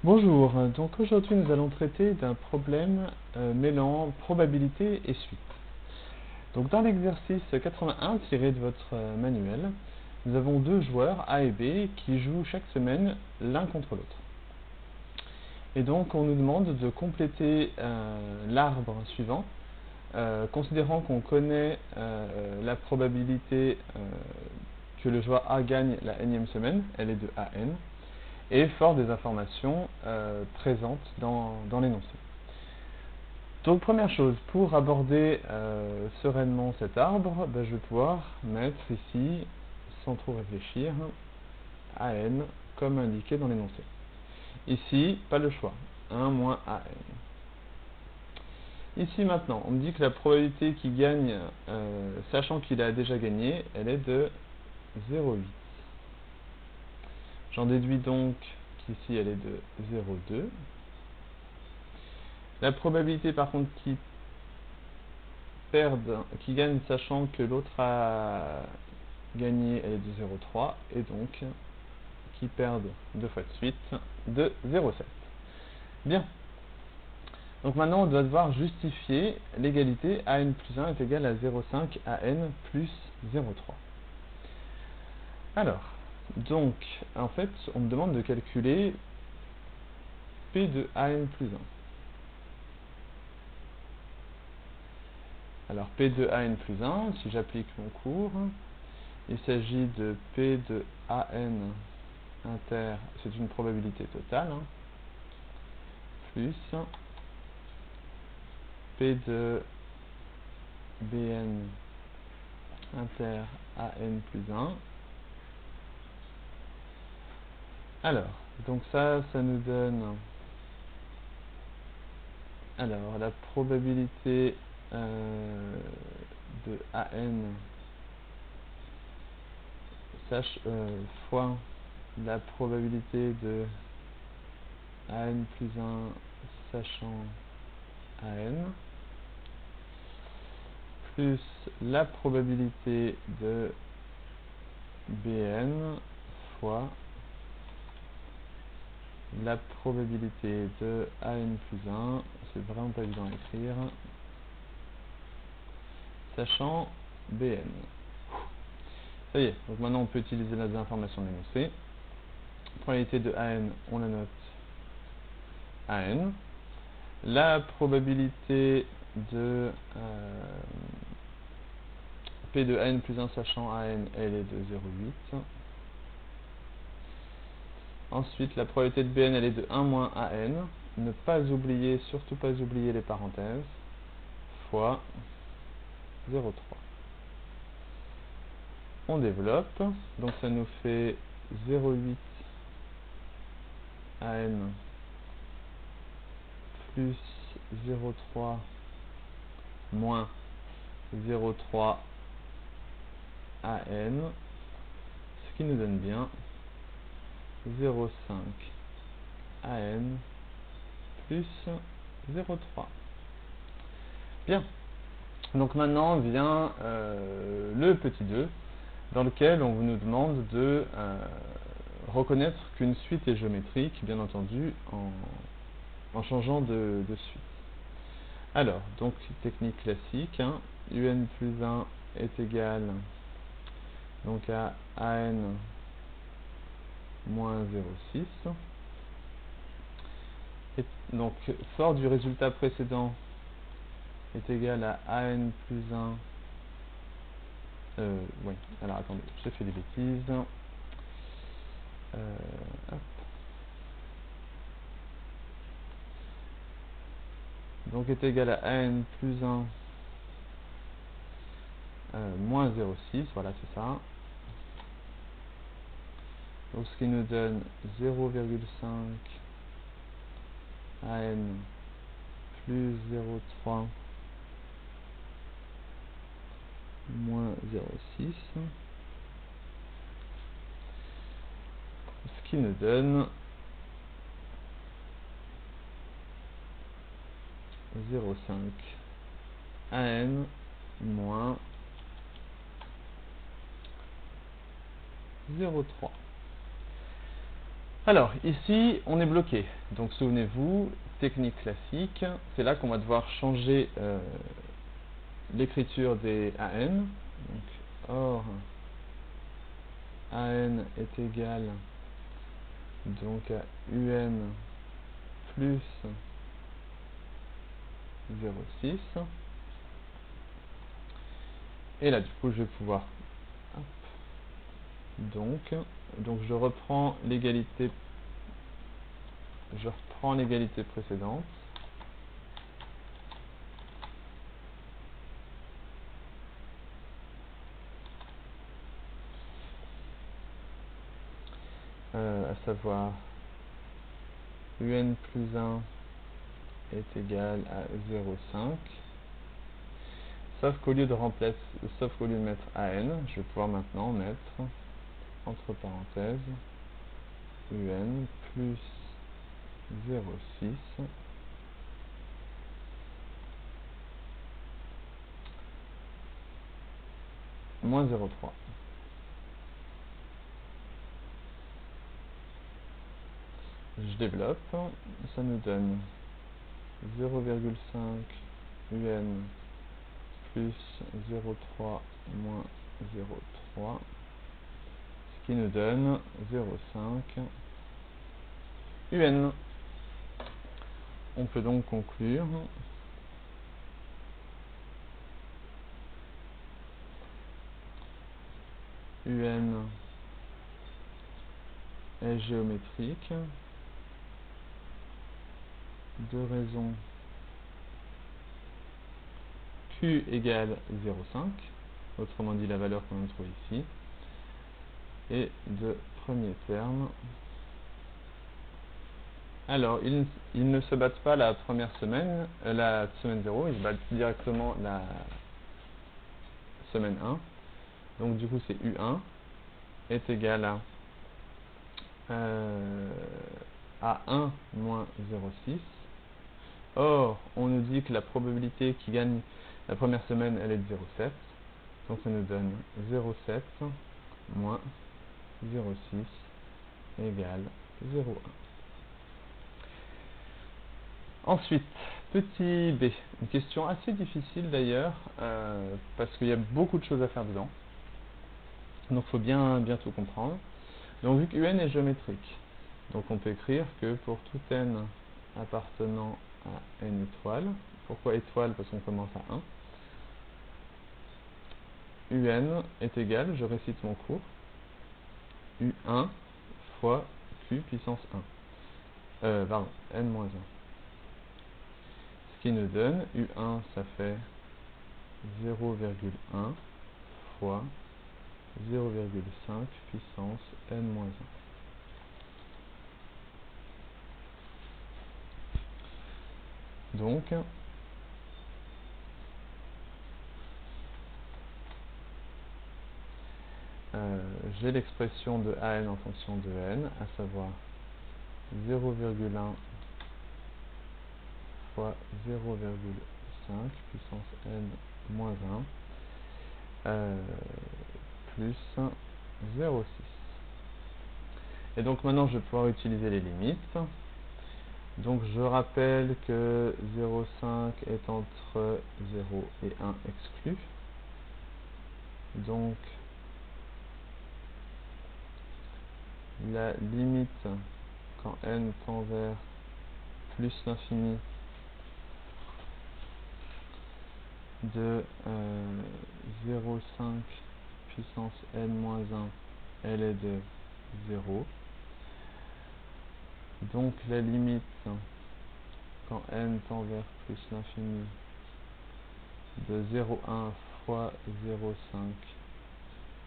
Bonjour, donc aujourd'hui nous allons traiter d'un problème mêlant probabilité et suite. Donc dans l'exercice 81 tiré de votre manuel, nous avons deux joueurs A et B qui jouent chaque semaine l'un contre l'autre. Et donc on nous demande de compléter l'arbre suivant, considérant qu'on connaît la probabilité que le joueur A gagne la nème semaine, elle est de AN, et fort des informations présentes dans l'énoncé. Donc première chose, pour aborder sereinement cet arbre, je vais pouvoir mettre ici, sans trop réfléchir, AN comme indiqué dans l'énoncé. Ici, pas le choix, 1 moins AN. Ici maintenant, on me dit que la probabilité qu'il gagne, sachant qu'il a déjà gagné, elle est de 0,8. J'en déduis donc qu'ici elle est de 0,2. La probabilité par contre qu'il gagne sachant que l'autre a gagné, elle est de 0,3 et donc qui perdent deux fois de suite de 0,7. Bien. Donc maintenant on doit devoir justifier l'égalité AN plus 1 est égal à 0,5 AN plus 0,3. Alors, donc en fait on me demande de calculer P de AN plus 1. Alors P de AN plus 1, si j'applique mon cours, il s'agit de P de AN inter, c'est une probabilité totale, plus P de BN inter AN plus 1. Alors, donc ça nous donne alors la probabilité de AN fois la probabilité de AN plus 1 sachant AN plus la probabilité de BN fois la probabilité de AN plus 1, c'est vraiment pas évident à écrire, sachant BN. Ça y est, donc maintenant on peut utiliser les informations de l'énoncé. Probabilité de AN, on la note AN. La probabilité de P de AN plus 1 sachant AN, elle est de 0,8. Ensuite, la probabilité de BN, elle est de 1 moins AN. Ne pas oublier, surtout pas oublier les parenthèses, fois 0,3. On développe, donc ça nous fait 0,8 AN plus 0,3 moins 0,3 AN, ce qui nous donne bien 0,5 AN plus 0,3. Bien, donc maintenant vient le petit 2, dans lequel on nous demande de reconnaître qu'une suite est géométrique, bien entendu, en changeant de suite. Alors, donc technique classique, UN plus 1 est égal donc à AN moins 0,6. Et donc, fort du résultat précédent est égal à AN plus 1. Oui, alors attendez, j'ai fait des bêtises. Hop. Donc est égal à AN plus 1 moins 0,6, voilà c'est ça. Donc ce qui nous donne 0,5 AN plus 0,3 moins 0,6. Ce qui nous donne 0,5 AN moins 0,3. Alors, ici, on est bloqué. Donc, souvenez-vous, technique classique, c'est là qu'on va devoir changer l'écriture des AN. Donc, or, AN est égal donc à UN plus 0,6. Et là, du coup, je vais pouvoir... Hop, donc je reprends l'égalité précédente. À savoir UN plus 1 est égal à 0,5. Sauf qu'au lieu de mettre AN, je vais pouvoir maintenant mettre entre parenthèses UN plus 0,6 moins 0,3. Je développe, ça nous donne 0,5 UN plus 0,3 moins 0,3, ce qui nous donne 0,5 UN. On peut donc conclure UN est géométrique, de raison Q égale 0,5, autrement dit la valeur qu'on trouve ici, et de premier terme. Alors, ils ne se battent pas la première semaine, la semaine 0, ils se battent directement la semaine 1. Donc du coup, c'est U1 est égal à 1 moins 0,6. Or, on nous dit que la probabilité qui gagne la première semaine, elle est de 0,7. Donc ça nous donne 0,7 moins 0,6 égale 0,1. Ensuite, petit b, une question assez difficile d'ailleurs, parce qu'il y a beaucoup de choses à faire dedans. Donc il faut bien tout comprendre. Donc vu que UN est géométrique, donc on peut écrire que pour tout n appartenant à n étoiles, pourquoi étoile? Parce qu'on commence à 1, UN est égal, je récite mon cours, U1 fois Q puissance 1. Pardon, n moins 1. Ce qui nous donne, U1 ça fait 0,1 fois 0,5 puissance n moins 1. Donc, j'ai l'expression de AN en fonction de n, à savoir 0,1 fois 0,5 puissance n moins 1 plus 0,6. Et donc maintenant je vais pouvoir utiliser les limites. Donc je rappelle que 0,5 est entre 0 et 1 exclu. Donc la limite quand n tend vers plus l'infini de 0,5 puissance n-1, elle est de 0. Donc la limite quand n tend vers plus l'infini de 0,1 fois 0,5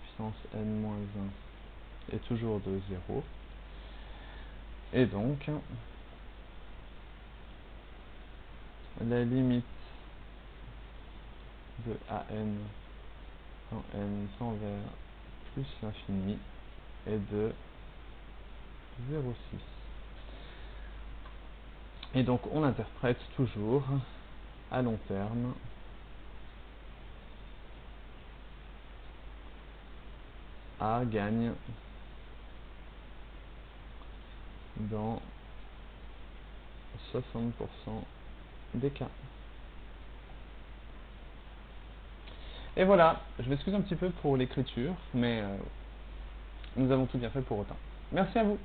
puissance n-1 est toujours de 0. Et donc la limite de AN quand n tend vers plus l'infini est de 0,6. Et donc on interprète toujours à long terme A gagne dans 60% des cas. Et voilà, je m'excuse un petit peu pour l'écriture, mais nous avons tout bien fait pour autant. Merci à vous.